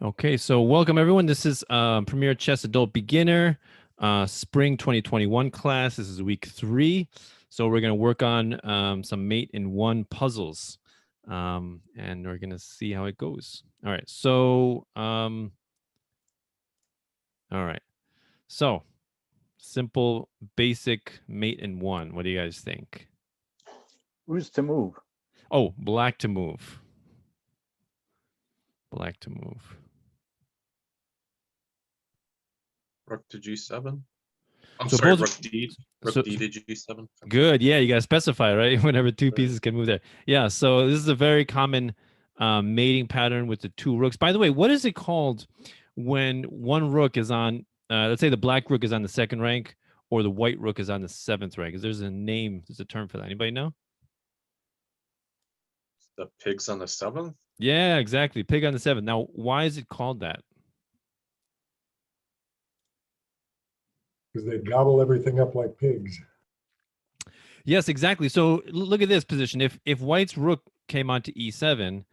Okay, so welcome everyone. This is Premier Chess Adult Beginner Spring 2021 class. This is week 3. So we're going to work on some mate in one puzzles, and we're going to see how it goes. All right. So, simple, basic mate in one. What do you guys think? Who's to move? Oh, black to move. Black to move. Rook to G7. I'm So sorry, both- Rook D. Rook so- D to G7. Good. Yeah, you got to specify, right? Whenever two Right. pieces can move there. Yeah. So this is a very common mating pattern with the two rooks. By the way, what is it called when one rook is on, let's say the black rook is on the 2nd rank or the white rook is on the 7th rank? Is there's a name, there's a term for that. Anybody know? The pig's on the 7th. Yeah, exactly. Pig on the 7th. Now, why is it called that? Because they gobble everything up like pigs. Yes, exactly. So look at this position. If white's rook came onto e7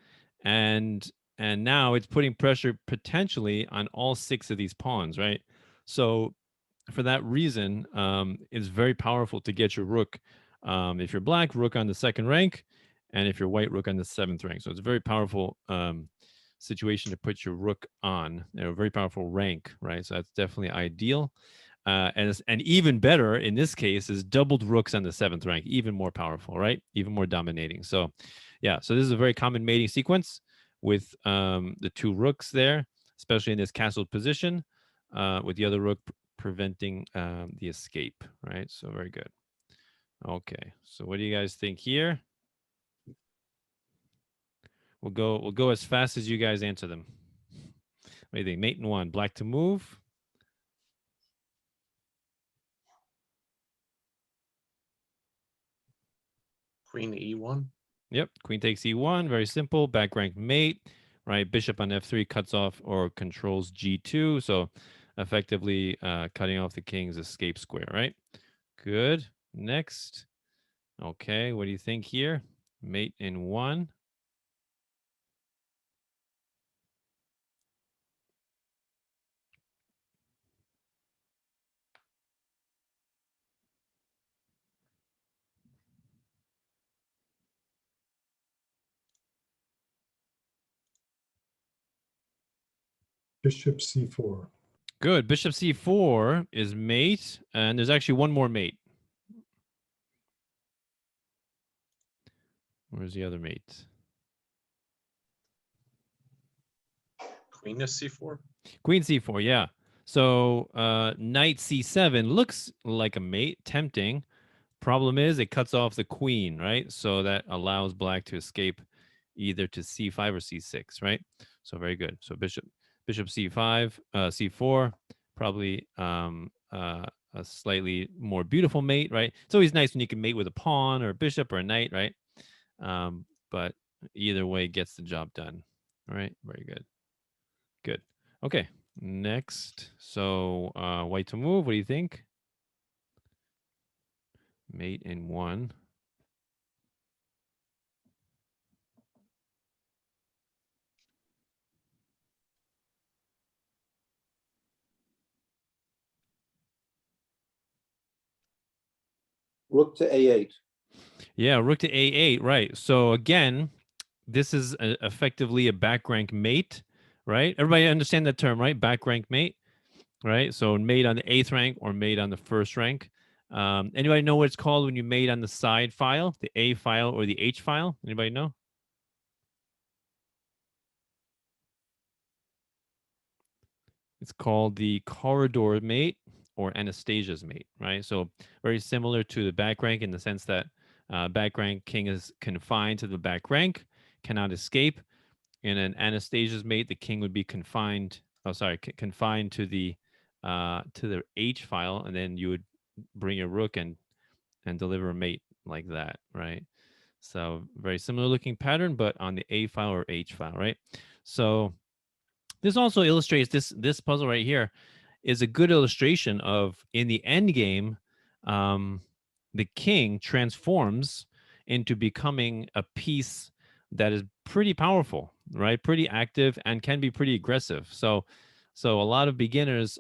and now it's putting pressure potentially on all 6 of these pawns, right? So for that reason, it's very powerful to get your rook. If you're black, rook on the 2nd rank, and if you're white, rook on the 7th rank. So it's a very powerful situation to put your rook on, a very powerful rank, right? So that's definitely ideal. And even better in this case is doubled rooks on the 7th rank, even more powerful, right? Even more dominating. So yeah, so this is a very common mating sequence with the 2 rooks there, especially in this castled position, with the other rook preventing the escape, right? So very good. Okay, so what do you guys think here? We'll go as fast as you guys answer them. What do you think? Mate in one, black to move. Queen to E1. Yep, queen takes e1, very simple, back rank mate, right? Bishop on f3 cuts off or controls g2, so effectively cutting off the king's escape square, right? Good. Next. Okay, what do you think here? Mate in one. Bishop c4. Good. Bishop c4 is mate, and there's actually one more mate. Where's the other mate? Queen to C4. Queen c4, yeah. So knight c7 looks like a mate, tempting. Problem is it cuts off the queen, right? So that allows black to escape either to c5 or c6, right? So very good. So bishop c5, c4, probably a slightly more beautiful mate, right? It's always nice when you can mate with a pawn or a bishop or a knight, right? But either way gets the job done. All right, very good. Good. Okay, next. So white to move. What do you think? Mate in one. Rook to A8. Yeah, rook to A8, right. So again, this is effectively a back rank mate, right? Everybody understand that term, right? Back rank mate, right? So mate on the 8th rank or mate on the 1st rank. Anybody know what it's called when you mate on the side file, the A file or the H file? Anybody know? It's called the corridor mate or Anastasia's mate, right? So very similar to the back rank in the sense that back rank king is confined to the back rank, cannot escape. In an Anastasia's mate, the king would be confined. Oh, sorry, confined to the H file, and then you would bring a rook and deliver a mate like that, right? So very similar looking pattern, but on the A file or H file, right? So this also illustrates this puzzle right here is a good illustration of in the end game, the king transforms into becoming a piece that is pretty powerful, right? Pretty active and can be pretty aggressive. So a lot of beginners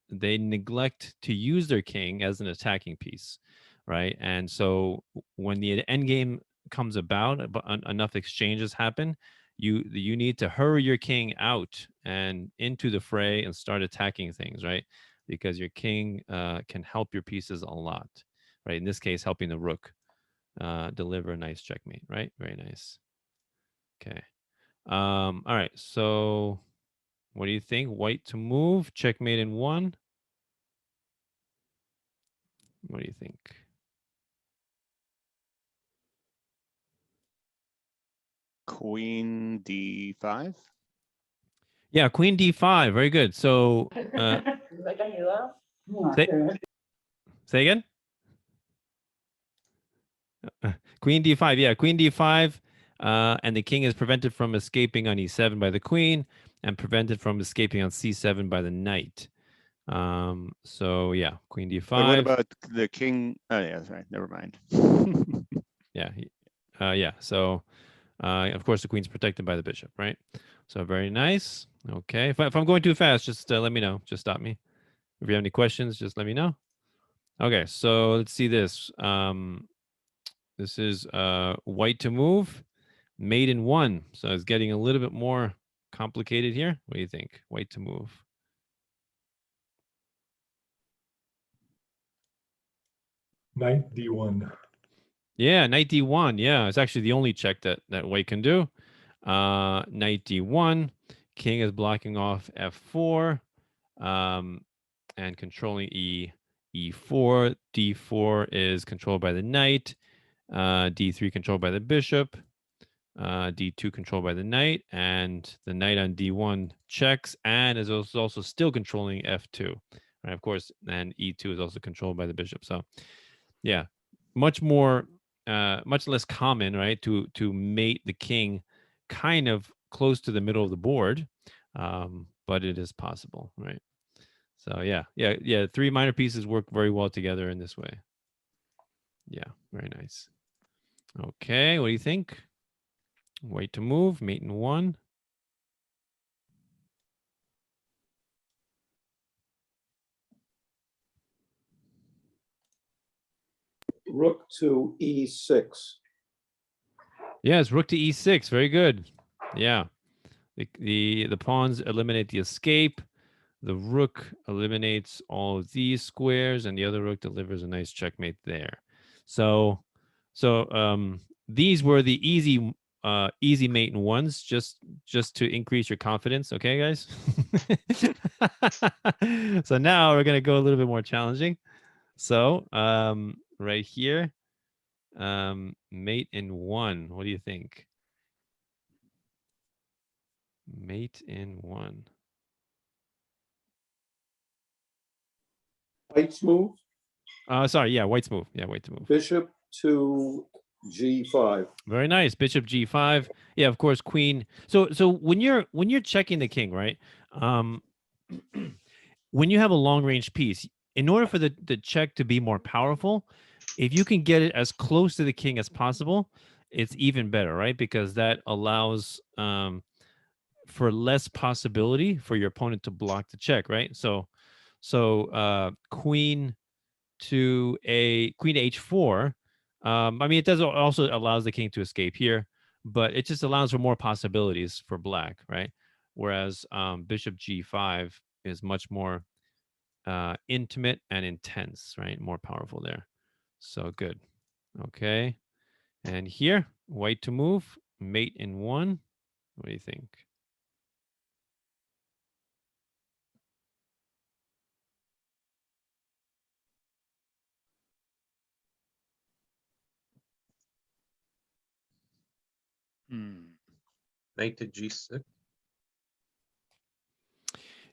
they neglect to use their king as an attacking piece, right? And so when the end game comes about, enough exchanges happen, you need to hurry your king out and into the fray and start attacking things, right? Because your king can help your pieces a lot, right? In this case, helping the rook deliver a nice checkmate, right? Very nice. Okay. All right. So what do you think? White to move, checkmate in 1. What do you think? Queen D5. Yeah, queen d5. Very good. So say, say again? Queen d5. Yeah, queen d5. And the king is prevented from escaping on e7 by the queen and prevented from escaping on c7 by the knight. So yeah, queen d5. But what about the king? Oh yeah, that's right. Never mind. Yeah. Yeah. So of course the queen's protected by the bishop, right? So very nice. Okay. If I'm going too fast, just let me know. Just stop me. If you have any questions, just let me know. Okay. So let's see this. This is white to move, mate in 1. So it's getting a little bit more complicated here. What do you think? White to move. Knight D1. Yeah, knight d1. Yeah, it's actually the only check that white can do. Knight d1. King is blocking off f4 and controlling e4. d4 is controlled by the knight. D3 controlled by the bishop. D2 controlled by the knight. And the knight on d1 checks and is also still controlling f2. Right, of course, and e2 is also controlled by the bishop. So yeah, much less common, right, to mate the king kind of close to the middle of the board, but it is possible, right? So yeah, 3 minor pieces work very well together in this way. Yeah, very nice. Okay, what do you think? Wait to move, mate in 1. Rook to E6. Yes, rook to e6. Very good. Yeah, the pawns eliminate the escape. The rook eliminates all of these squares, and the other rook delivers a nice checkmate there. So these were the easy mate in 1s, just to increase your confidence. Okay, guys. So now we're gonna go a little bit more challenging. So right here, mate in 1. What do you think? Mate in 1. White's move, Sorry, yeah, white's move. Yeah, white to move. bishop to G5. Very nice. Bishop G5. Yeah, of course, queen. So when you're checking the king, right? When you have a long range piece, in order for the check to be more powerful, if you can get it as close to the king as possible, it's even better, right? Because that allows for less possibility for your opponent to block the check, right? So queen to h4. I mean, it does also allows the king to escape here, but it just allows for more possibilities for black, right? Whereas bishop g5 is much more intimate and intense, right? More powerful there. So good. Okay. And here, white to move, mate in 1. What do you think? Knight to G6.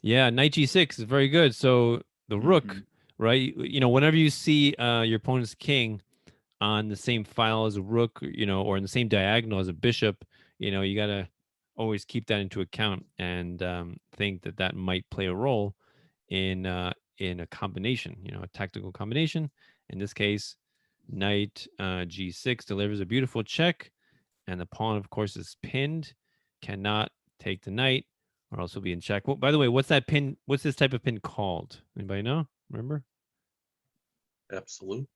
Yeah, knight g6 is very good. So the rook, Mhm. right? Whenever you see your opponent's king on the same file as a rook, or in the same diagonal as a bishop, you got to always keep that into account and think that might play a role in a combination, a tactical combination. In this case, knight g6 delivers a beautiful check, and the pawn, of course, is pinned. cannot take the knight, or else he'll be in check. Well, by the way, what's that pin? What's this type of pin called? Anybody know? Remember? Absolute.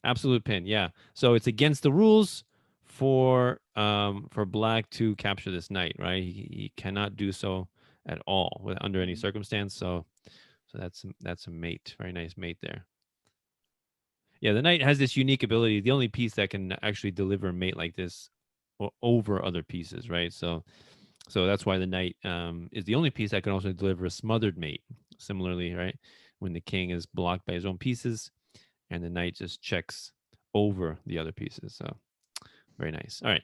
Absolute pin. Yeah. So it's against the rules for black to capture this knight, right? He cannot do so at all under any circumstance. So that's a mate. Very nice mate there. Yeah, the knight has this unique ability. The only piece that can actually deliver a mate like this over other pieces, right? So that's why the knight is the only piece that can also deliver a smothered mate. Similarly, right, when the king is blocked by his own pieces, and the knight just checks over the other pieces. So very nice. All right.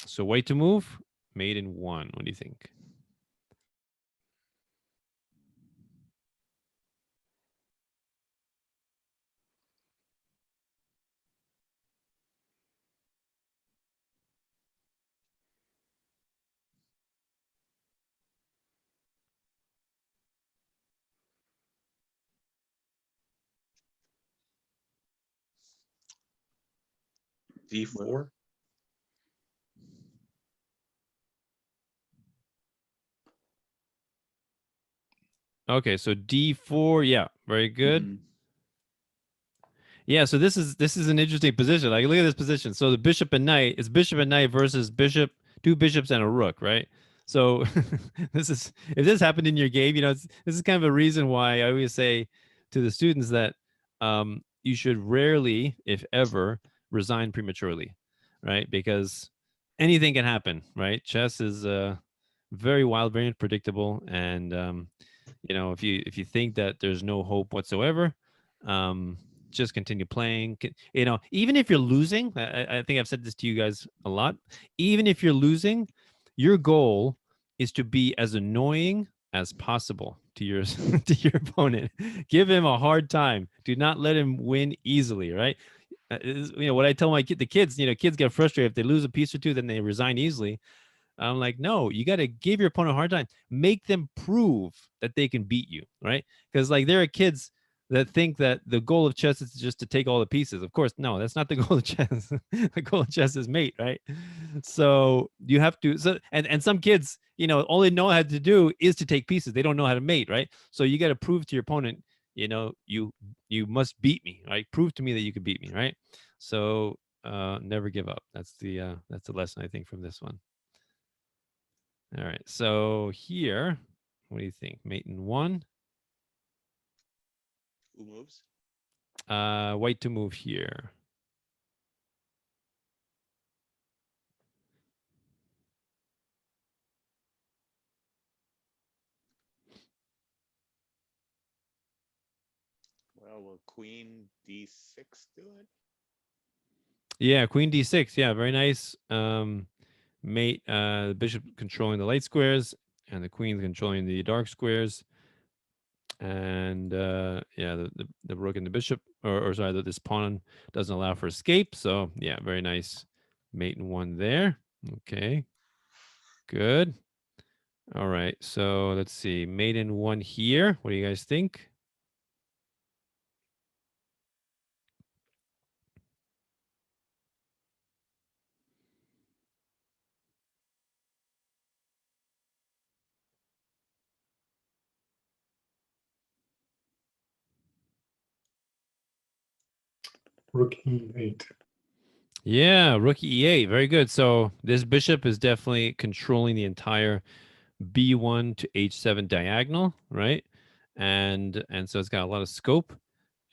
So white to move, mate in 1. What do you think? D4. Okay, so D4. Yeah, very good. Mhm. Yeah, so this is an interesting position. Like, look at this position. So the bishop and knight, it's bishop and knight versus bishop, 2 bishops and a rook, right? So this is, if this happened in your game, this is kind of a reason why I always say to the students that you should rarely, if ever, resign prematurely, right? Because anything can happen, right? Chess is very wild, very unpredictable, and if you think that there's no hope whatsoever, just continue playing. Even if you're losing, I think I've said this to you guys a lot. Even if you're losing, your goal is to be as annoying as possible to your to your opponent. Give him a hard time. Do not let him win easily. Right? What I tell the kids. Kids get frustrated if they lose a piece or two, then they resign easily. I'm like, no, you got to give your opponent a hard time. Make them prove that they can beat you, right? Because like there are kids that think that the goal of chess is just to take all the pieces. Of course, no, that's not the goal of chess. The goal of chess is mate, right? So you have to. So and some kids, all they know how to do is to take pieces. They don't know how to mate, right? So you got to prove to your opponent, you must beat me, right? Prove to me that you can beat me, right? So never give up. That's the lesson I think from this one. All right, so here, what do you think? Mate in 1. Who moves? White to move here. Well, will queen D6 do it? Yeah, Queen D6. Yeah, very nice. Mate, the bishop controlling the light squares, and the queen controlling the dark squares. And yeah, the rook and the bishop, or sorry, this pawn doesn't allow for escape. So yeah, very nice. Mate in 1 there. Okay, good. All right, so let's see. Mate in 1 here. What do you guys think? Rook E8. Yeah, rook E8. Very good. So this bishop is definitely controlling the entire B1 to H7 diagonal, right? And so it's got a lot of scope,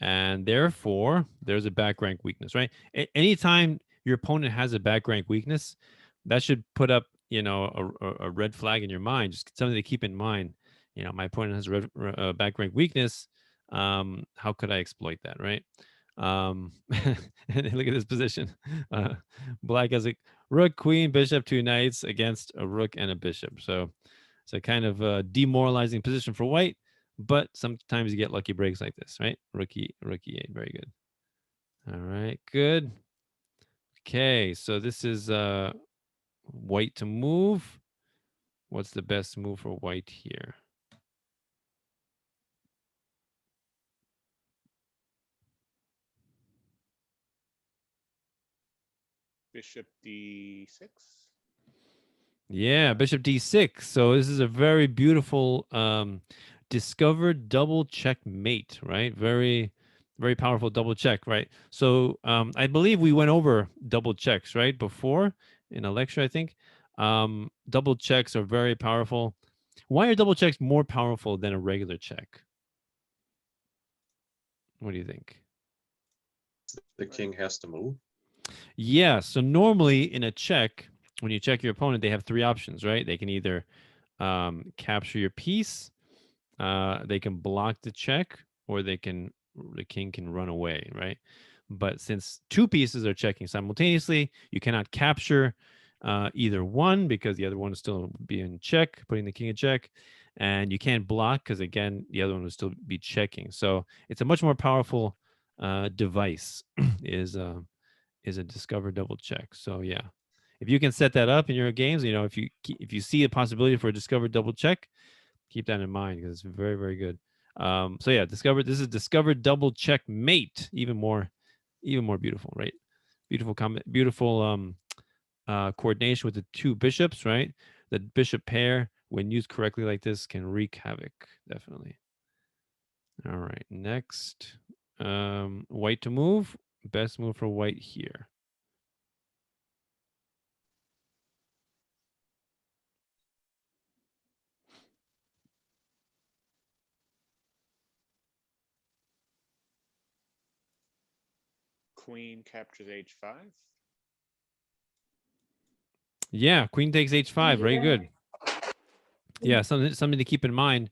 and therefore there's a back rank weakness, right? Anytime your opponent has a back rank weakness, that should put up, a red flag in your mind. Just something to keep in mind. My opponent has a back rank weakness. How could I exploit that, right? And look at this position. Black has a rook, queen, bishop, 2 knights against a rook and a bishop. So it's a kind of demoralizing position for white, but sometimes you get lucky breaks like this, right? Rook E8, very good. All right, good. Okay, so this is white to move. What's the best move for white here? Bishop D6. Yeah, bishop d6. So this is a very beautiful discovered double checkmate, right? Very, very powerful double check, right? So I believe we went over double checks, right? Before in a lecture, I think. Double checks are very powerful. Why are double checks more powerful than a regular check? What do you think? The king has to move. Yeah. So normally in a check, when you check your opponent, they have three options, right? They can either capture your piece, they can block the check, or the king can run away, right? But since two pieces are checking simultaneously, you cannot capture either one because the other one will still be in check, putting the king in check, and you can't block because again the other one will still be checking. So it's a much more powerful device. Is a discover double check. So yeah, if you can set that up in your games, if you see a possibility for a discover double check, keep that in mind because it's very, very good. So yeah, this is discovered double checkmate. Even more beautiful, right? Beautiful coordination with the two bishops, right? The bishop pair, when used correctly like this, can wreak havoc. Definitely. All right, next, white to move. Best move for white here. Queen captures h5. Yeah, queen takes h5. Very good. Yeah, something to keep in mind.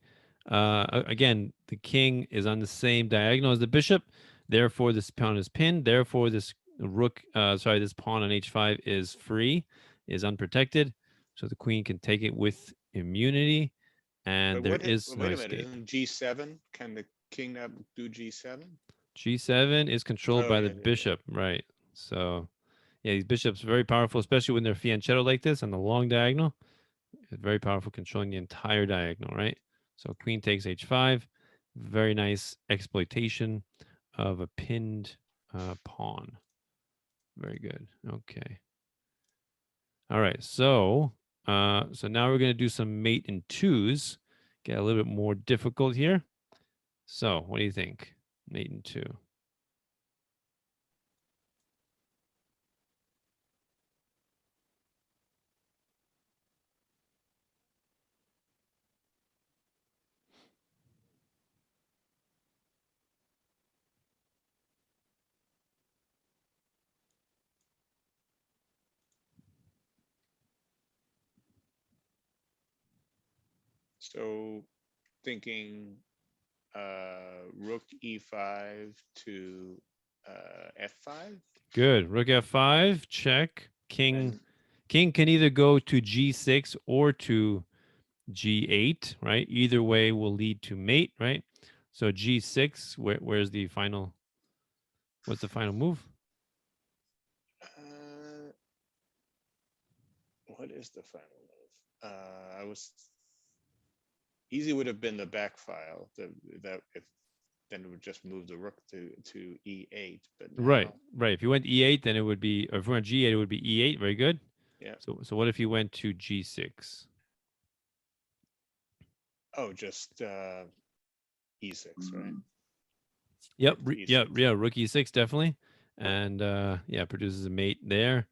Again, the king is on the same diagonal as the bishop. Therefore, this pawn is pinned. Therefore, this this pawn on h5 is free, is unprotected. So the queen can take it with immunity, and there is no Wait a minute, escape. isn't g7? Can the king not do g7? G7 is controlled Oh, by yeah, the yeah, yeah. bishop, right? So, yeah, these bishops are very powerful, especially when they're fianchetto like this on the long diagonal. It's very powerful, controlling the entire diagonal, right? So queen takes h5. Very nice exploitation of a pinned pawn. Very good. Okay. All right. So now we're going to do some mate in twos. Get a little bit more difficult here. So what do you think? Mate in two. So thinking rook e5 to f5. Good. Rook f5. Check. And King can either go to g6 or to g8, right? Either way will lead to mate, right? So g6, where's the final? What's the final move? what is the final move? I was easy would have been the back file. That if then it would just move the rook to e8. But Right, now, right. If you went e8, then it would be, or if we went g8, it would be e8. Very good. yeah. So what if you went to g6? Oh, just e6, right? Yep, Rook to e6. yeah. Rook e6 definitely, and yeah, produces a mate there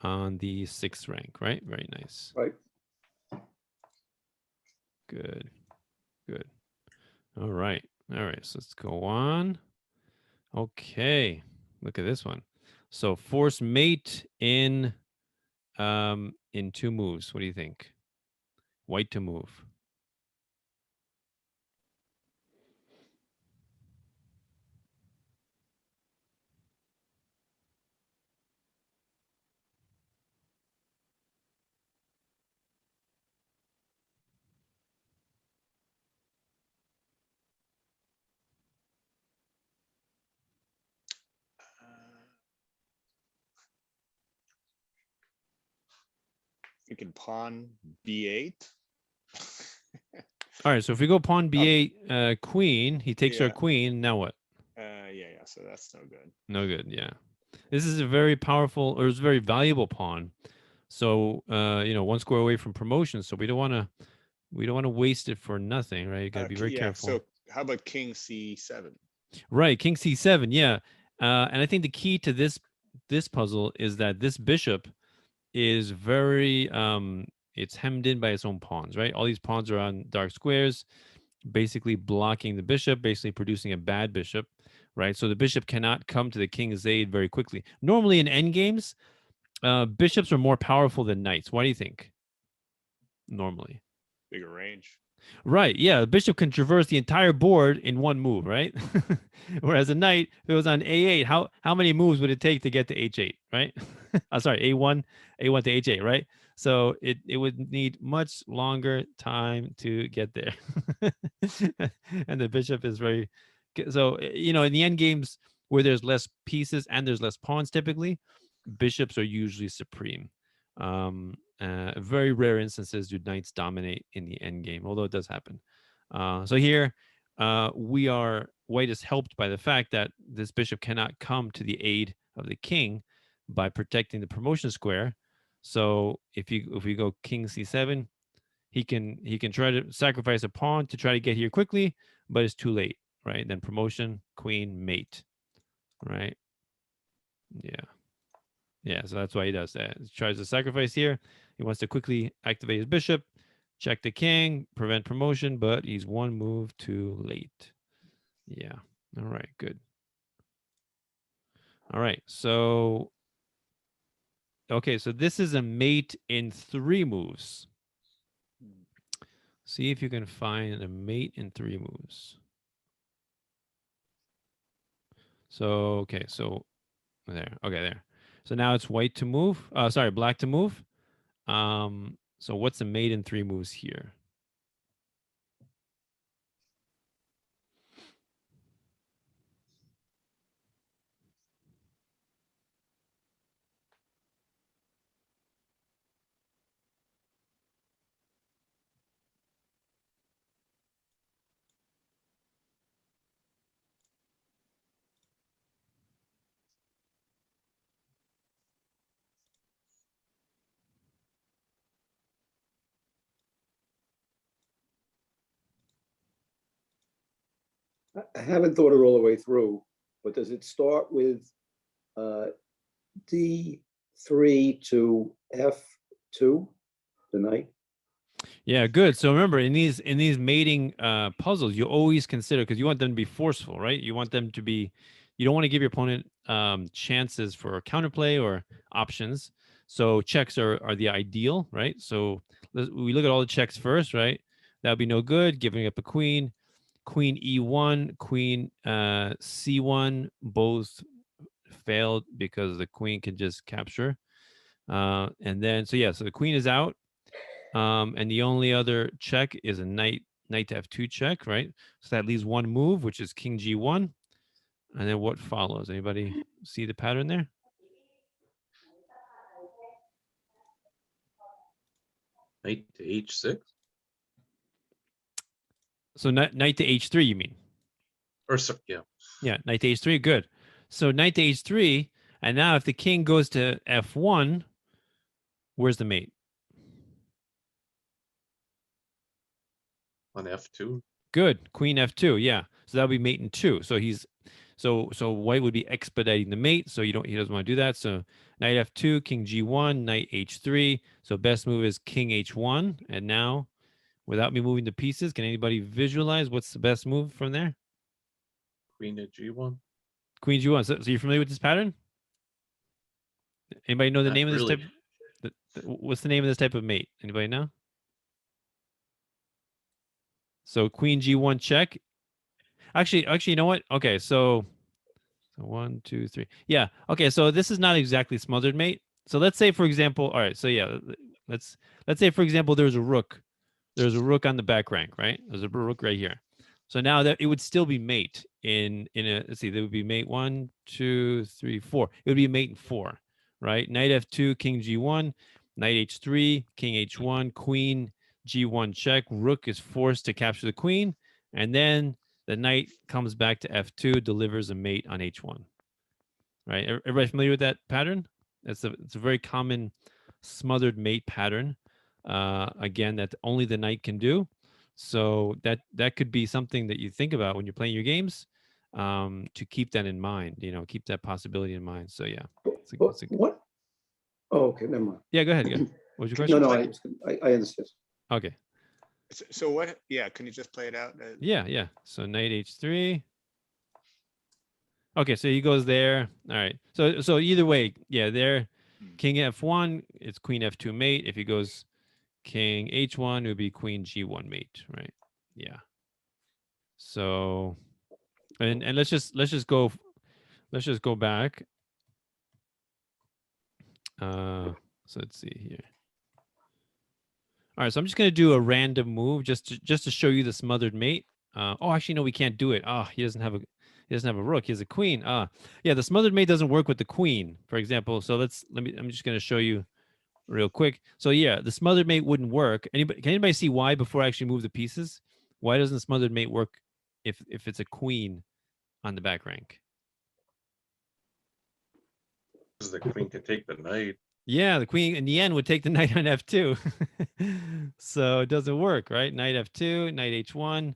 on the 6th rank. Right, very nice. Right. Good, good. All right. So let's go on. Okay, look at this one. So force mate in two moves. What do you think? White to move. You can pawn b8. All right, so if we go pawn b8, queen, he takes our Yeah. queen. Now what? Yeah. So that's no good. No good. Yeah, this is a very powerful, or it's a very valuable pawn. So one square away from promotion. So we don't want to waste it for nothing, right? You got to be very Yeah, careful. so how about king c7? Right, king c7, yeah. And I think the key to this puzzle is that this bishop is very it's hemmed in by its own pawns, right? All these pawns are on dark squares, basically blocking the bishop, basically producing a bad bishop, right? So the bishop cannot come to the king's aid very quickly. Normally in endgames, bishops are more powerful than knights. Why do you think? Normally. Bigger range. Right. Yeah. The bishop can traverse the entire board in one move, right? Whereas a knight, if it was on A8, how many moves would it take to get to H8, right? Sorry, A1 to H8, right? So it would need much longer time to get there. And the bishop is very so in the end games where there's less pieces and there's less pawns, typically, bishops are usually supreme. Very rare instances do knights dominate in the end game, although it does happen. So here, white is helped by the fact that this bishop cannot come to the aid of the king by protecting the promotion square. So if we go king c7, he can try to sacrifice a pawn to try to get here quickly, but it's too late, right? Then promotion, queen, mate, right? Yeah, so that's why he does that. He tries to sacrifice here. He wants to quickly activate his bishop, check the king, prevent promotion, but he's one move too late. Yeah. All right, good. All right, so okay, so this is a mate in 3 moves. See if you can find a mate in 3 moves. So, okay, so there. Okay, there. So now it's white to move. Sorry, black to move. So what's the mate in 3 moves here? I haven't thought it all the way through, but does it start with D3 to F2, the knight? Yeah, good. So remember, in these mating puzzles, you always consider, because you want them to be forceful, right? You want them to be, you don't want to give your opponent chances for counterplay or options. So checks are the ideal, right? So we look at all the checks first, right? That would be no good. Giving up a queen, queen E1, queen C1, both failed because the queen can just capture. And then, so the queen is out. And the only other check is a knight to F2 check, right? So that leaves one move, which is king G1. And then what follows? Anybody see the pattern there? Knight to H6? So knight to H3, you mean? Or yeah. Yeah, knight to H3, good. So knight to H3, and now if the king goes to F1, where's the mate? On F2. Good, queen F2, yeah. So that would be mate in 2. So so white would be expediting the mate, so he doesn't want to do that. So knight F2, king G1, knight H3. So best move is king H1. And now, without me moving the pieces, can anybody visualize what's the best move from there? Queen at G1. Queen G1. So you're familiar with this pattern? Anybody know the Not name of this really. type? What's the name of this type of mate? Anybody know? So queen G1 check. Actually, you know what? Okay, so 1, 2, 3. Yeah. Okay, so this is not exactly smothered mate. So let's say, for example, all right. So yeah, let's say, for example, there's a rook. There's a rook on the back rank, right? There's a rook right here. So now that it would still be mate in a, let's see, there would be mate 1, 2, 3, 4. It would be mate in 4, right? Knight F2, king G1, knight H3, king H1, queen G1 check. Rook is forced to capture the queen, and then the knight comes back to F2, delivers a mate on H1. Right? Everybody familiar with that pattern? It's a very common smothered mate pattern. Again, that only the knight can do. So that could be something that you think about when you're playing your games, to keep that in mind. Keep that possibility in mind. So yeah, But what? Oh, okay, never mind. yeah. Go ahead. What was your No, question? no, I understand. Okay. So what, yeah, can you just play it out? Yeah. So knight h3. Okay, so he goes there. All right. So either way, yeah, there, king f1, it's queen f2 mate. If he goes king h1, it would be queen g1 mate, right? Yeah. So, and let's just go back. So let's see here. All right, so I'm just gonna do a random move just to show you the smothered mate. Oh, actually, no, we can't do it. He doesn't have a rook. He has a queen. Yeah, the smothered mate doesn't work with the queen, for example. So I'm just gonna show you real quick. So yeah, the smothered mate wouldn't work. Can anybody see why before I actually move the pieces? Why doesn't the smothered mate work if it's a queen on the back rank? Because the queen can take the knight. Yeah, the queen in the end would take the knight on f2. So it doesn't work, right? Knight f2, knight h1,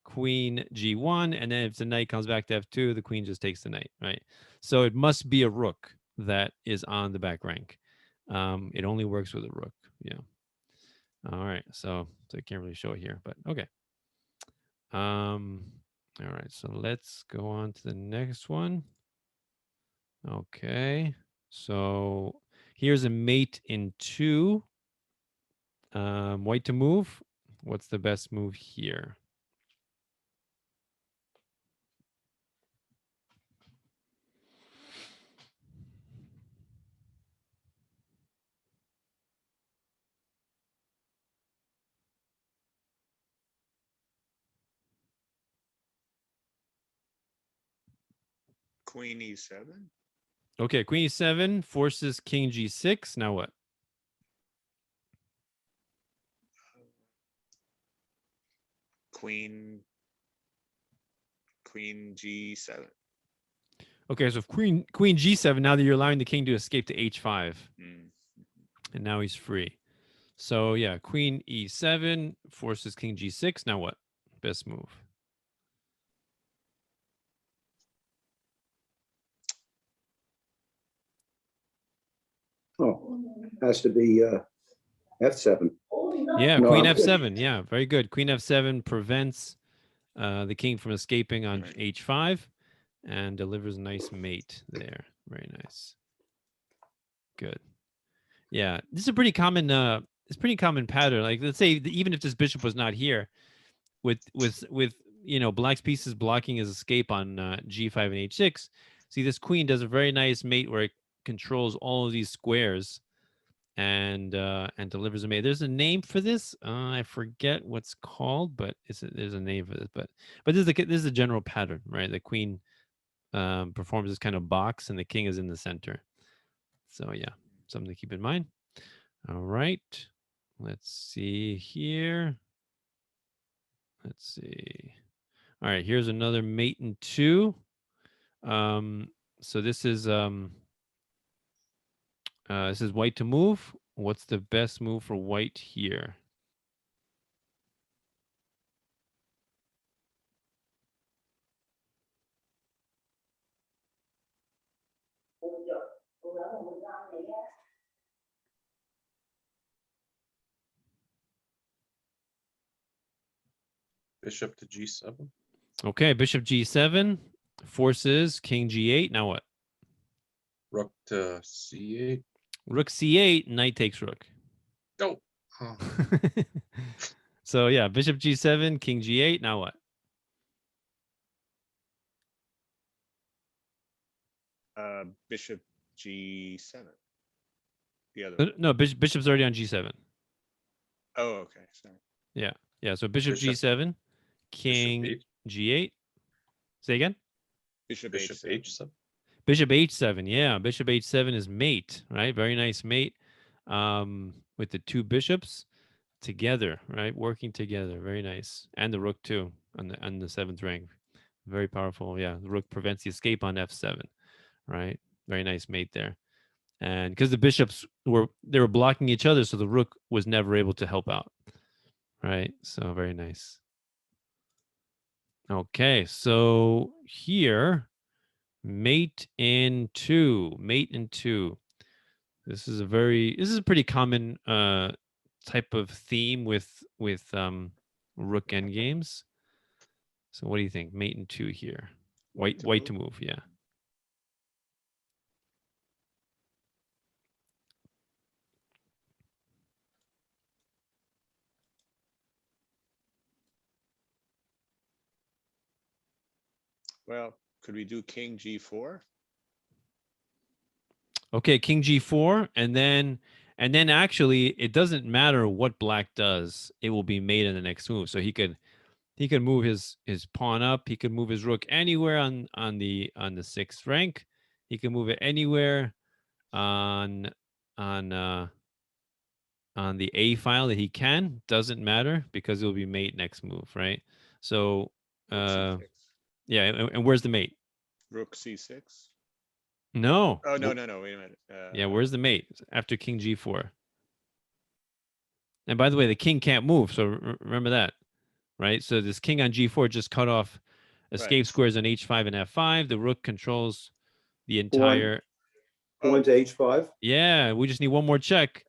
queen g1, and then if the knight comes back to f2, the queen just takes the knight, right? So it must be a rook that is on the back rank. It only works with a rook. Yeah. All right. So I can't really show it here, but okay. All right. So let's go on to the next one. Okay. So here's a mate in 2. White to move. What's the best move here? Queen e7. Okay, queen e7 forces king g6. Now what? Queen g7. Okay, so if queen g7, now that you're allowing the king to escape to h5, Mm. and now he's free. So yeah, queen e7 forces king g6. Now what? Best move. Oh, has to be F7. Yeah, No, queen I'm- f7. Yeah, very good. Queen f7 prevents the king from escaping on Right. h5 and delivers a nice mate there. Very nice. Good. Yeah, this is a pretty common pattern. Like, let's say even if this bishop was not here, with black's pieces blocking his escape on g5 and h6, see, this queen does a very nice mate where it controls all of these squares and delivers a mate. There's a name for this. I forget what's called, but there's a name for this. But this is a general pattern, right? The queen performs this kind of box, and the king is in the center. So yeah, something to keep in mind. All right, let's see here. Let's see. All right, here's another mate in 2. So this is white to move. What's the best move for white here? Bishop to g7. Okay, bishop g7 forces king g8. Now what? Rook to c8. Rook c8, knight takes rook. Go. Oh, So yeah, bishop g7, king g8. Now what? Bishop g7. The other. No, bishop's already on g7. Oh, okay. Sorry. Yeah, so bishop g7, king Bishop g8. Say again? Bishop Bishop h7. h7. Bishop h7. Yeah, bishop h7 is mate, right? Very nice mate with the 2 bishops together, right? Working together. Very nice. And the rook too on the 7th rank. Very powerful. Yeah, the rook prevents the escape on f7, right? Very nice mate there. and because the bishops were blocking each other, so the rook was never able to help out. Right. So very nice. Okay, so here, mate in two. This is a pretty common type of theme with rook endgames. So what do you think? Mate in two here. White to move, yeah. Well, could we do king G4? Okay, king G4, and then actually it doesn't matter what black does, it will be mate in the next move. So he could move his pawn up, he could move his rook anywhere on the 6th rank. He can move it anywhere on the A file that he can. Doesn't matter because it will be mate next move, right? So Rook C6. yeah, and where's the mate? Rook C6. No. Oh, no, wait a minute. Yeah, where's the mate after king G4? And by the way, the king can't move, so remember that, right? So this king on G4 just cut off escape Right. squares on H5 and F5. The rook controls the entire. Pawn to H5. Yeah, we just need one more check,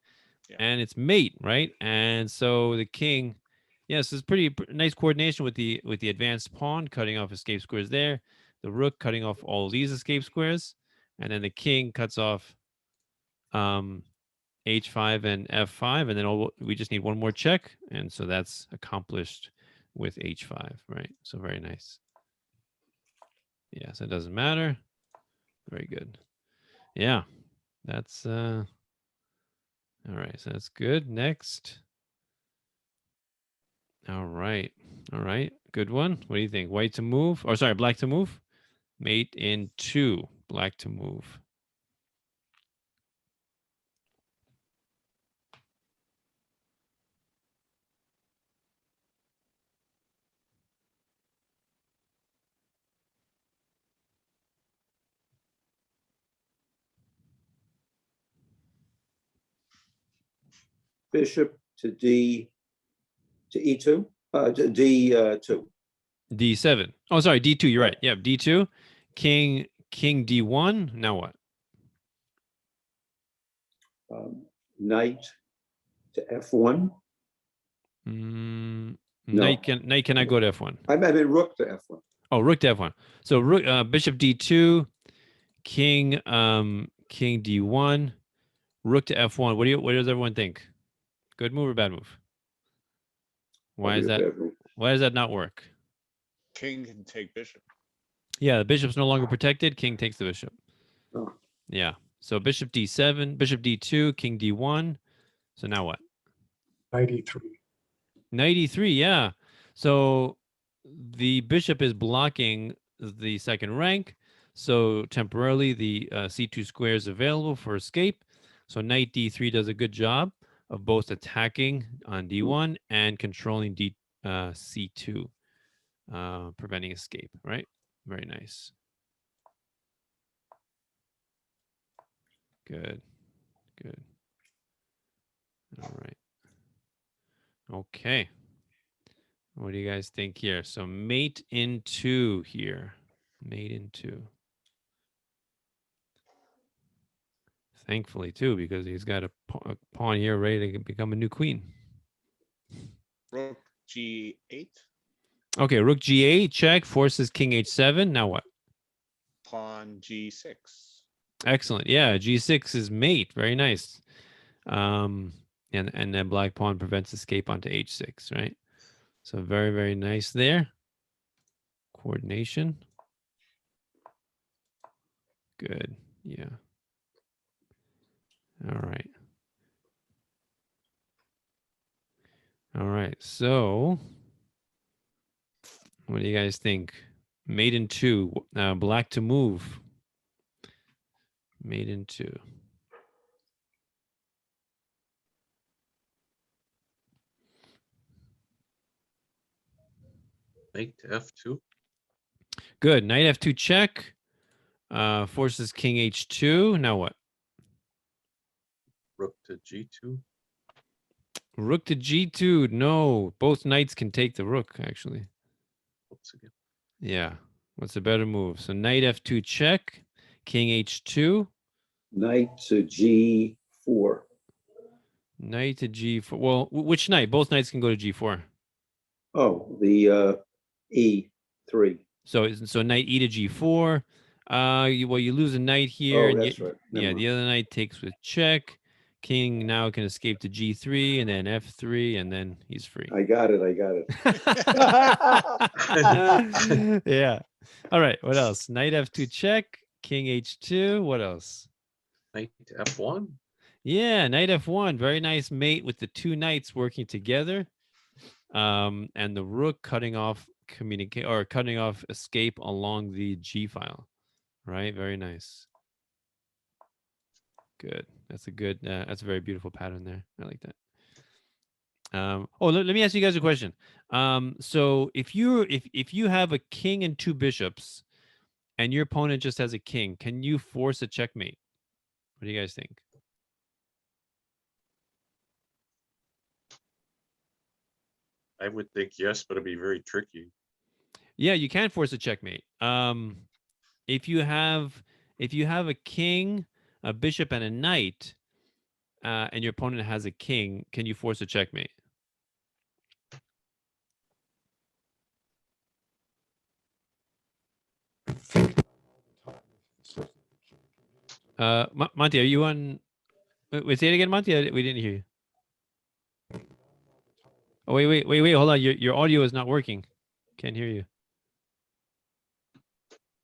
Yeah. and it's mate, right? And so the king, yes, it's pretty nice coordination with the advanced pawn cutting off escape squares there. The rook cutting off all these escape squares, and then the king cuts off H5 and F5, and then we just need one more check, and so that's accomplished with H5, right? So very nice. Yes, it doesn't matter. Very good. Yeah, that's all right. So that's good. Next. All right. Good one. What do you think? White to move, or sorry, black to move. Mate in two. Black to move. Bishop to D to E2. To D2. D7. Oh, sorry, D2. You're right. Right. Yeah, D2. King D1. Now what? Knight to F1. Mm, No. Knight cannot go to F1. I meant rook to F1. Oh, rook to F1. So rook, bishop D2, king D1, rook to F1. What does everyone think? Good move or bad move? Why is that? Why does that not work? King can take bishop. Yeah, the bishop's no longer protected. King takes the bishop. Oh. Yeah. So bishop D7, bishop D2, king D1. So now what? 93. Knight E3. Yeah. So the bishop is blocking the second rank. So temporarily the C2 square is available for escape. So knight D3 does a good job of both attacking on D1 and controlling C2, preventing escape, right? Very nice. Good. All right. Okay. What do you guys think here? So mate in two here. Mate in two. Thankfully, too, because he's got a pawn here ready to become a new queen. Rook G8. Okay, rook G8, check, forces king H7. Now what? Pawn G6. Excellent. Yeah, G6 is mate. Very nice. And then black pawn prevents escape onto H6, right? So very, very nice there. Coordination. Good. Yeah. All right. So what do you guys think? Mate in two. Black to move. Mate in two. Knight to F2. Good. Knight F2 check. Forces king H2. Now what? Rook to G2. Rook to G2. No, both knights can take the rook, actually. Oops again. Yeah. What's a better move? So knight F2 check, king H2, Knight to G4. knight to G4. Well, which knight? Both knights can go to G4. Oh, the E3. So knight E to G4. You lose a knight here. Oh, and that's right. Never Yeah, mind. the other knight takes with check. King now can escape to G3 and then F3, and then he's free. I got it. Yeah. All right. What else? Knight F2 check. King H2. What else? Knight to F1. Yeah, knight F1. Very nice mate with the two knights working together. And the rook cutting off escape along the G file. Right? Very nice. Good. That's a very beautiful pattern there. I like that. Let me ask you guys a question. So if you have a king and two bishops and your opponent just has a king, can you force a checkmate? What do you guys think? I would think yes, but it'd be very tricky. Yeah, you can force a checkmate. If you have a king, a bishop, and a knight, and your opponent has a king, can you force a checkmate? Monty, are you on? Wait, say it again, Monty. We didn't hear you. Oh, wait. Hold on. Your audio is not working. Can't hear you.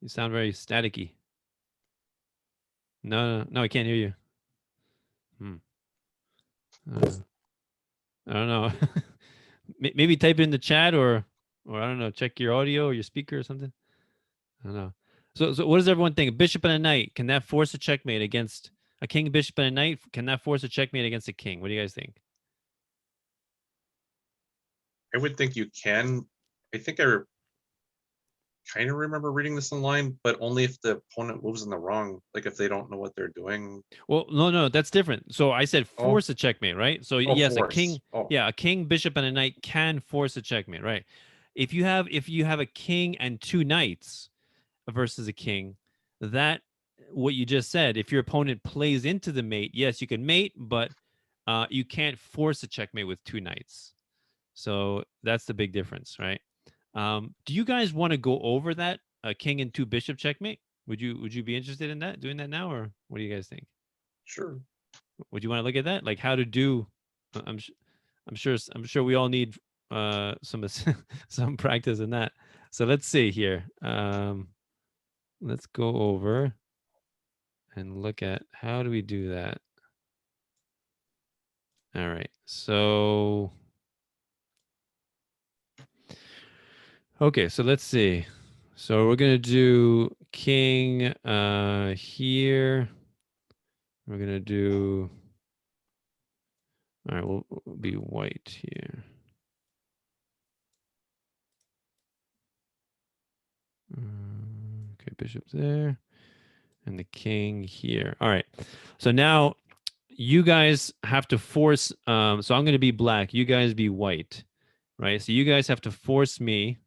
You sound very staticky. No, I can't hear you. I don't know. Maybe type it in the chat or I don't know. Check your audio or your speaker or something. I don't know. So what does everyone think? A bishop and a knight, can that force a checkmate against a king, bishop, and a knight? Can that force a checkmate against a king? What do you guys think? I would think you can. I think I kind of remember reading this online, but only if the opponent moves in the wrong, like if they don't know what they're doing. Well, no, that's different. So I said force a checkmate, right? So yes, force. a king, Oh. yeah, a king, bishop, and a knight can force a checkmate, right? If you have a king and two knights versus a king, that what you just said, if your opponent plays into the mate, yes, you can mate, but you can't force a checkmate with two knights. So that's the big difference, right? Do you guys want to go over that king and two bishop checkmate? Would you be interested in doing that now, or what do you guys think? Sure. Would you want to look at that, like how to do? I'm sure we all need some some practice in that. So let's see here. Let's go over and look at how do we do that. All right, so okay, so let's see. So we're gonna do king here. We're gonna do. All right, we'll be white here. Okay, bishop there, and the king here. All right, so now you guys have to force. So I'm going to be black. You guys be white, right? So you guys have to force me.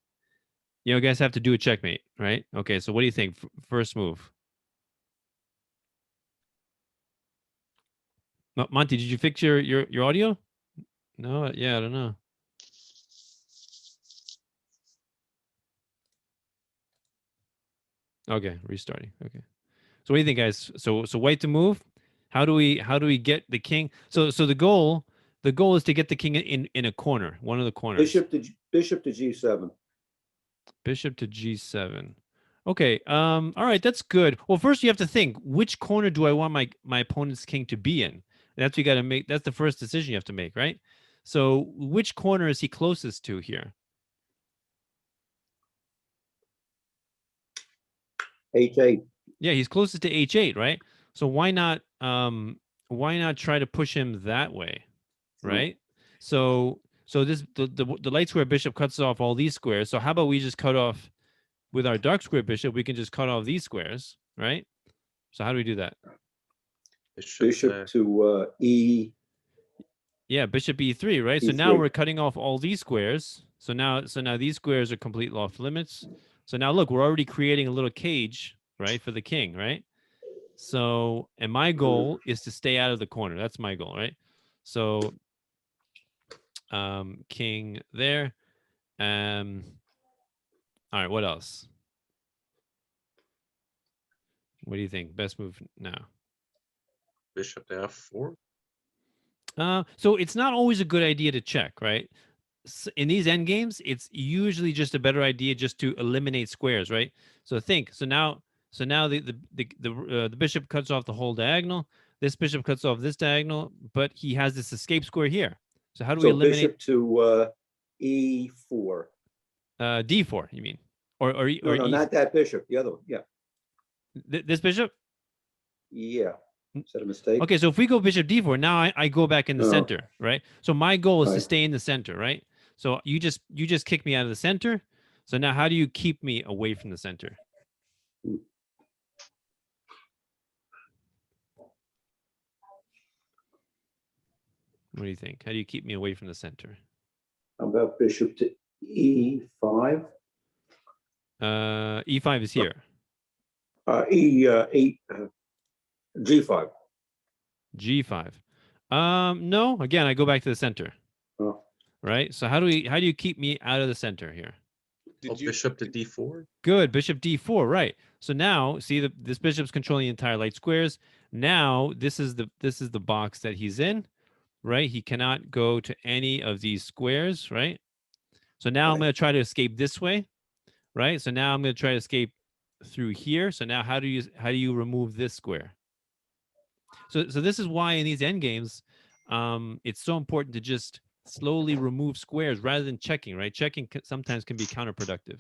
You guys have to do a checkmate, right? Okay, so what do you think? First move. Monty, did you fix your audio? No, yeah, I don't know. Okay, restarting. Okay. So what do you think, guys? So white to move. How do we get the king? So the goal is to get the king in a corner, one of the corners. Bishop to G7. Bishop to G7. Okay. All right, that's good. Well, first you have to think, which corner do I want my opponent's king to be in? That's what you got to make. That's the first decision you have to make, right? So which corner is he closest to here? H8. Yeah, he's closest to H8, right? So why not try to push him that way, right? So this the light square bishop cuts off all these squares. So how about we just cut off with our dark square bishop? We can just cut off these squares, right? So how do we do that? bishop to E. Yeah, bishop e3, right? So now E3. we're cutting off all these squares. So now these squares are completely off limits. So now look, we're already creating a little cage, right, for the king, right? So, and my goal is to stay out of the corner. That's my goal, right? So, king there. All right, what else? What do you think? Best move now? Bishop to F4. So it's not always a good idea to check, right? In these end games, it's usually just a better idea just to eliminate squares, right? So think. So now the bishop cuts off the whole diagonal. This bishop cuts off this diagonal, but he has this escape square here. So how do we So eliminate bishop to E4. d4? You mean, or No, no, E- not that bishop. The other one. Yeah. this bishop? Yeah. Is that a mistake? Okay, so if we go bishop d4, now I go back in the Oh. center, right? So my goal is to Right. stay in the center, right? So you just kick me out of the center. So now how do you keep me away from the center? What do you think? How do you keep me away from the center? How about bishop to E5? E5 is here. E8, G5. G5. No, again, I go back to the center, Oh, right? So how do you keep me out of the center here? Did you, Bishop to D4. Good, bishop d4, right? So now, see, this bishop's controlling the entire light squares. Now this is the box that he's in, right? He cannot go to any of these squares, right? So now I'm Right. going to try to escape this way, right? So now I'm going to try to escape through here. So now how do you remove this square? So this is why in these end games, it's so important to just slowly remove squares rather than checking, right? Checking sometimes can be counterproductive.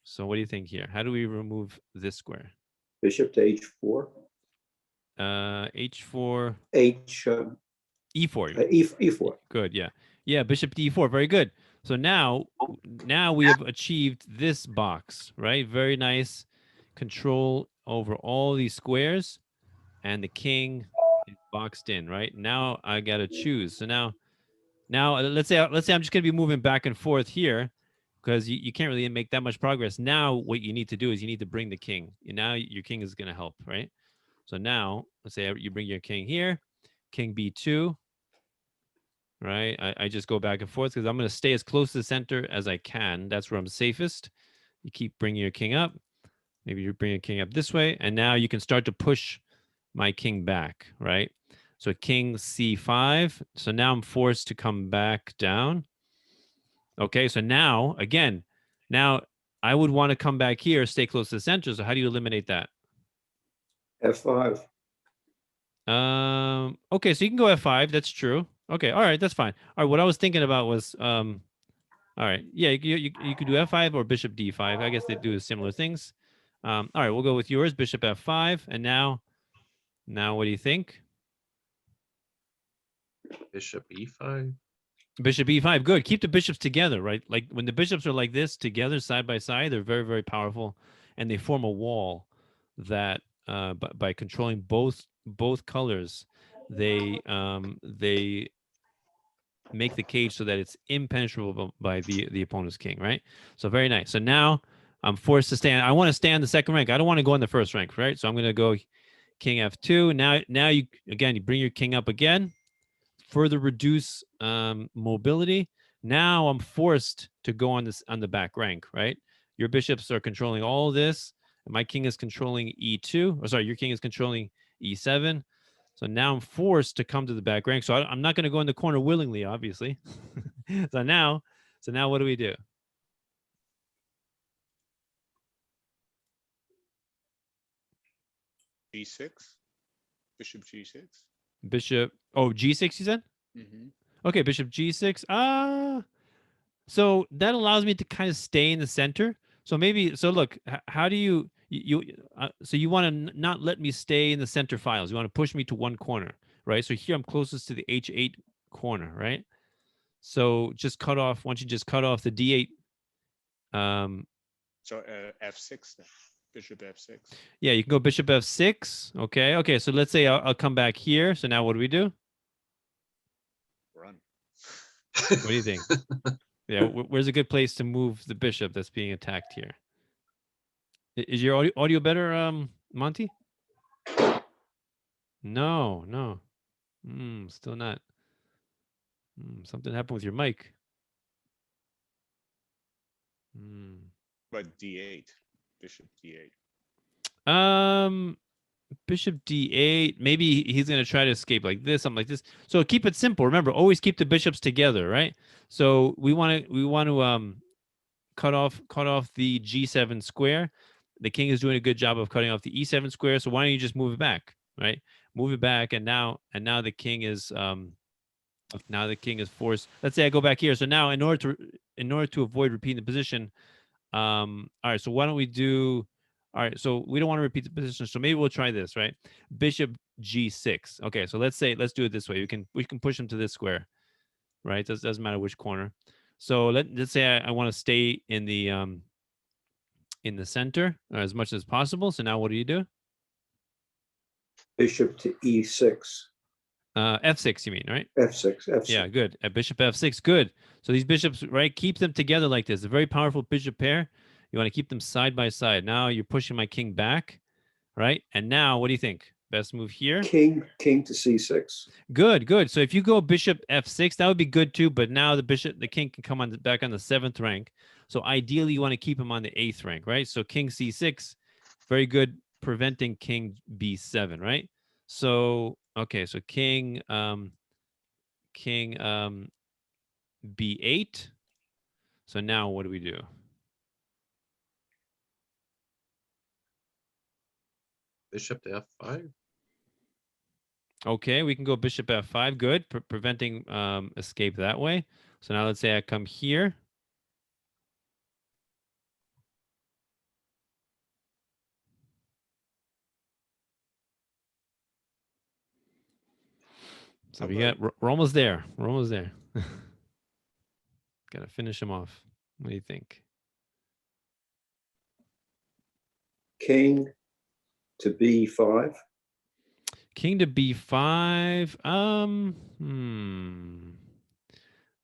So what do you think here? How do we remove this square? bishop to H4. H4, H, E4. you mean. E4. Good, yeah. Yeah, bishop to E4, very good. So now we have achieved this box, right? Very nice control over all these squares, and the king is boxed in, right? Now I got to choose. So now let's say I'm just going to be moving back and forth here because you can't really make that much progress. Now what you need to do is you need to bring the king. And now your king is going to help, right? So now let's say you bring your king here, king B2, right? I just go back and forth because I'm going to stay as close to the center as I can. That's where I'm safest. You keep bringing your king up. Maybe you bring your king up this way. And now you can start to push my king back, right? So king C5. So now I'm forced to come back down. Okay, so now, again, I would want to come back here, stay close to the center. So how do you eliminate that? F5. Okay, so you can go F5. That's true. Okay, all right, that's fine. All right, what I was thinking about was, all right, yeah, you could do F5 or bishop D5. I guess they do similar things. All right, we'll go with yours, bishop F5. And now what do you think? Bishop E5. Bishop E5, good. Keep the bishops together, right? Like when the bishops are like this together, side by side, they're very, very powerful, and they form a wall that, by controlling both colors, they make the cage so that it's impenetrable by the opponent's king, right? So very nice. So now I'm forced to stand. I want to stay on the second rank. I don't want to go in the first rank, right? So I'm going to go king F2. Now you bring your king up again, further reduce mobility. Now I'm forced to go on the back rank, right? Your bishops are controlling all this. And my king is controlling E2. Or sorry, your king is controlling E7. So now I'm forced to come to the back rank. So I'm not going to go in the corner willingly, obviously. so now what do we do? G6, bishop G6. Bishop, G6, you said? Mm-hmm. Okay, bishop G6. So that allows me to kind of stay in the center. So maybe, so look, how do you so you want to not let me stay in the center files. You want to push me to one corner, right? So here I'm closest to the H8 corner, right? So just cut off, once you just cut off the D8. So F6 then. Bishop F6. Yeah, you can go bishop f6. Okay. Okay. So let's say I'll come back here. So now what do we do? Run. What do you think? Yeah. Where's a good place to move the bishop that's being attacked here? Is your audio better, Monty? No, no. Still not. Something happened with your mic. But D8. Bishop D8. Bishop d8. Maybe he's going to try to escape like this, something like this. So keep it simple. Remember, always keep the bishops together, right? So we want to cut off the g7 square. The king is doing a good job of cutting off the e7 square. So why don't you just move it back, right? Move it back, and now the king is forced. Let's say I go back here. So now in order to avoid repeating the position, all right. So why don't we do? All right, so we don't want to repeat the position, so maybe we'll try this, right? Bishop g6. Okay, so let's do it this way. We can push him to this square, right? Doesn't matter which corner. So let's say I want to stay in the center as much as possible. So now what do you do? Bishop to E6. F6, you mean, right? F6. F6. Yeah, good. At bishop f6, good. So these bishops, right? Keep them together like this. A very powerful bishop pair. You want to keep them side by side. Now you're pushing my king back, right? And now, what do you think? Best move here? King to C6. Good, good. So if you go bishop f6, that would be good too. But now the king can come back on the 7th rank. So ideally, you want to keep him on the 8th rank, right? So king c6, very good, preventing king b7, right? So okay, so king b8. So now what do we do? Bishop to F5. Okay, we can go bishop f5. Good, preventing escape that way. So now let's say I come here. So we're almost there. We're almost there. Gotta finish him off. What do you think? King to B5. King to b5.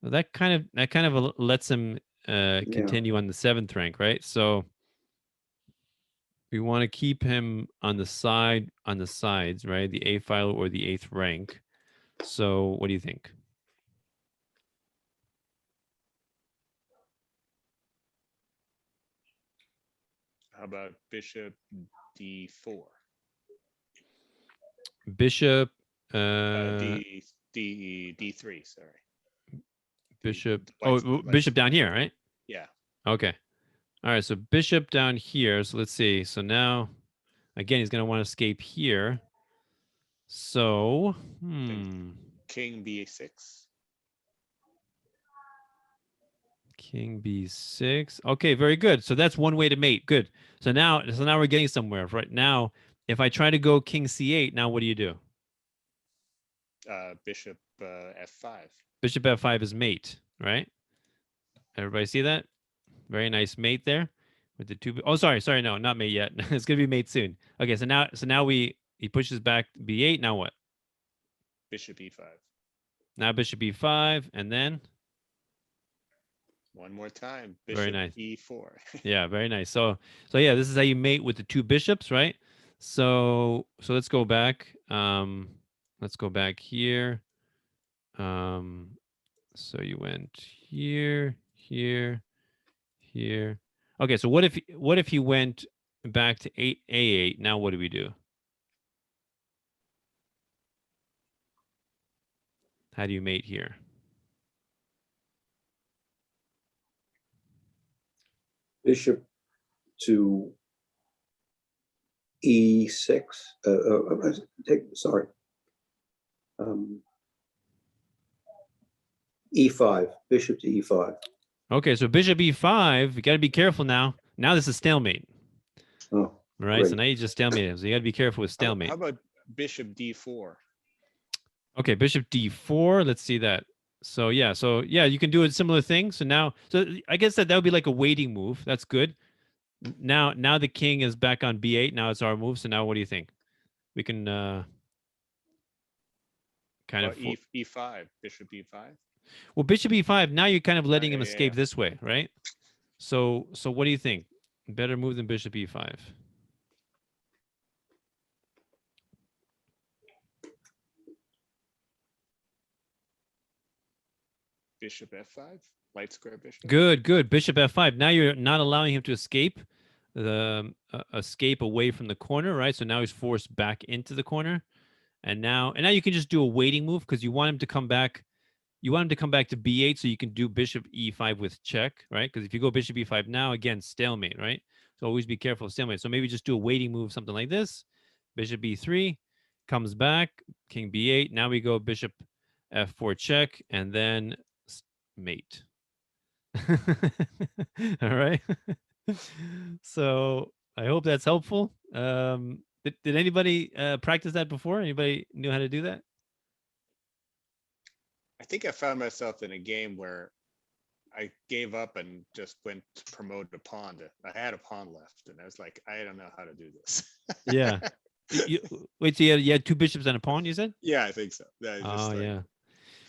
Well, that kind of lets him continue on the 7th rank, right? So we want to keep him on the sides, right? The A file or the 8th rank. So what do you think? How about bishop D4? Bishop D3, sorry. Bishop. White's- Bishop down here, right? Yeah. Okay. All right. So bishop down here. So let's see. So now, again, he's going to want to escape here. So, King B6. King b6. Okay, very good. So that's one way to mate. Good. So now we're getting somewhere. Right now, if I try to go king c8, now what do you do? Bishop F5. Bishop f5 is mate, right? Everybody see that? Very nice mate there with the two. Oh, sorry, no, not mate yet. It's gonna be mate soon. Okay, so now he pushes back b8. Now what? Bishop E5. Now bishop e5, and then One more time. Very Bishop nice. E4. yeah, very nice. So yeah, this is how you mate with the two bishops, right? So let's go back. Let's go back here. So you went here, here, here. Okay, so what if he went back to A8? Now what do we do? How do you mate here? Bishop to E6. Sorry. E5. Bishop to E5. Okay, so bishop e5. You got to be careful now. Now this is stalemate, Oh, right? So great. now you just stalemate him. So you got to be careful with stalemate. How about bishop D4? Okay, bishop d4. Let's see that. So yeah, you can do a similar thing. So now, I guess that would be like a waiting move. That's good. Now the king is back on b8. Now it's our move. So now what do you think? We can kind Well, of E5, bishop E5. well, bishop e5. Now you're kind of letting him yeah, escape yeah. this way, right? So what do you think? Better move than bishop e5. Bishop F5, light square bishop. Good. Bishop f5. Now you're not allowing him to escape the escape away from the corner, right? So now he's forced back into the corner, and now you can just do a waiting move because you want him to come back. You want him to come back to b8 so you can do bishop e5 with check, right? Because if you go bishop e5 now, again, stalemate, right? So always be careful of stalemate. So maybe just do a waiting move, something like this. Bishop e3 comes back, king b8. Now we go bishop f4 check, and then mate. All right. So I hope that's helpful. Did anybody practice that before? Anybody knew how to do that? I think I found myself in a game where I gave up and just went to promote a pawn. I had a pawn left, and I was like, I don't know how to do this. Yeah. Wait, so you had two bishops and a pawn, you said? Yeah, I think so. I just, Oh, like, yeah.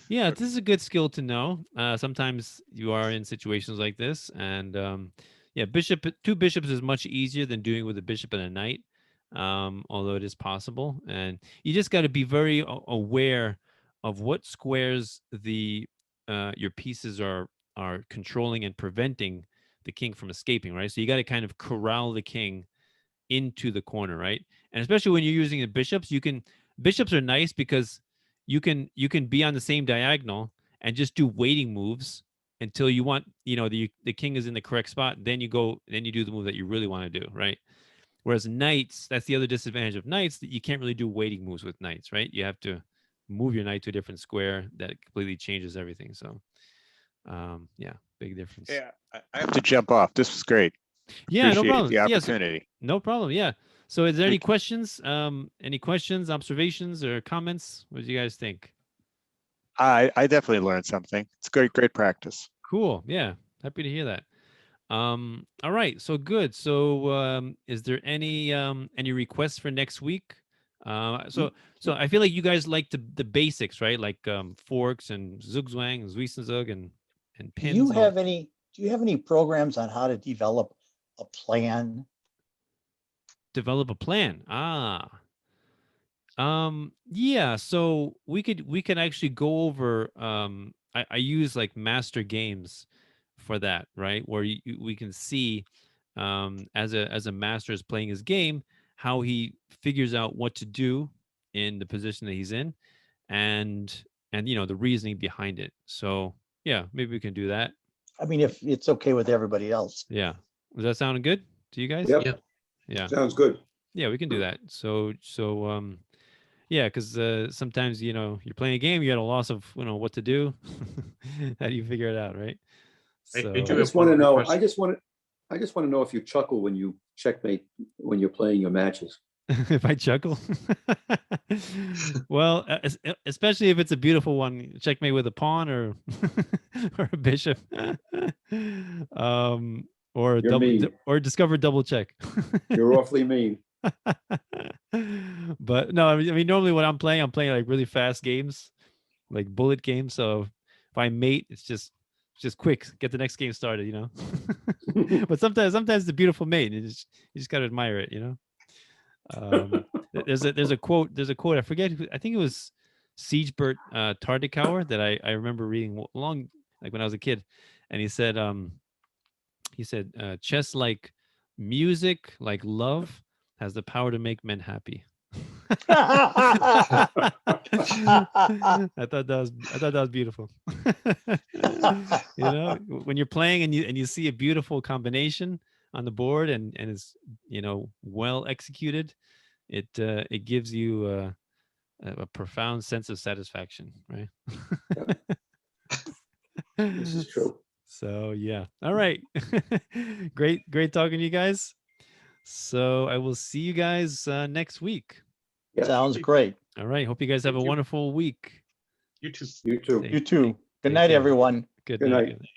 Yeah, but- this is a good skill to know. Sometimes you are in situations like this, and yeah, two bishops is much easier than doing with a bishop and a knight, although it is possible. And you just got to be very aware of what squares your pieces are controlling and preventing the king from escaping, right? So you got to kind of corral the king into the corner, right? And especially when you're using the bishops, bishops are nice because you can be on the same diagonal and just do waiting moves until you want, the king is in the correct spot. Then you do the move that you really want to do, right? Whereas knights, that's the other disadvantage of knights, that you can't really do waiting moves with knights, right? You have to move your knight to a different square that completely changes everything. So yeah, big difference. Yeah, I have to jump off. This was great. Yeah, no Appreciate problem. the Yes, opportunity. no problem. Yeah. So is there any Thank you. questions? Any questions, observations, or comments? What do you guys think? I definitely learned something. It's great practice. Cool. Yeah. Happy to hear that. All right. So good. So is there any requests for next week? So I feel like you guys like the basics, right? Like forks and zugzwang, Zwiesenzug and Do pins. you and all- have any programs on how to develop a plan? develop a plan. Yeah, so we could actually go over I use like master games for that, right? Where we can see as a master is playing his game, how he figures out what to do in the position that he's in, and the reasoning behind it. So yeah, maybe we can do that. I mean, if it's okay with everybody else. Yeah. Does that sound good to you guys? Yep. Yeah. Yeah. Sounds good. Yeah, we can do that. So yeah, because sometimes you're playing a game, you got a loss of what to do. How do you figure it out, right? I So do I have just want to one know, request. I just want to know if you chuckle when you checkmate, when you're playing your matches. if I chuckle, well, especially if it's a beautiful one, checkmate with a pawn or or a bishop, or You're mean. or discover double check. You're awfully mean. But no, I mean normally when I'm playing like really fast games, like bullet games. So if I mate, it's just quick, get the next game started, But sometimes it's a beautiful mate. You just gotta admire it, There's a quote. I forget who. I think it was Siegebert Tardekauer that I remember reading long, like when I was a kid, and he said chess, like music, like love, has the power to make men happy. I thought that was beautiful. When you're playing and you see a beautiful combination on the board and it's well executed, it gives you a profound sense of satisfaction, right? This is true. So yeah. All right. Great talking to you guys. So I will see you guys next week. Yeah. Sounds great. All right. Hope you guys have a Thank you. wonderful week. You too. You too. Thank- You too. Take Good night, care. everyone. Good Good night. night. Good night.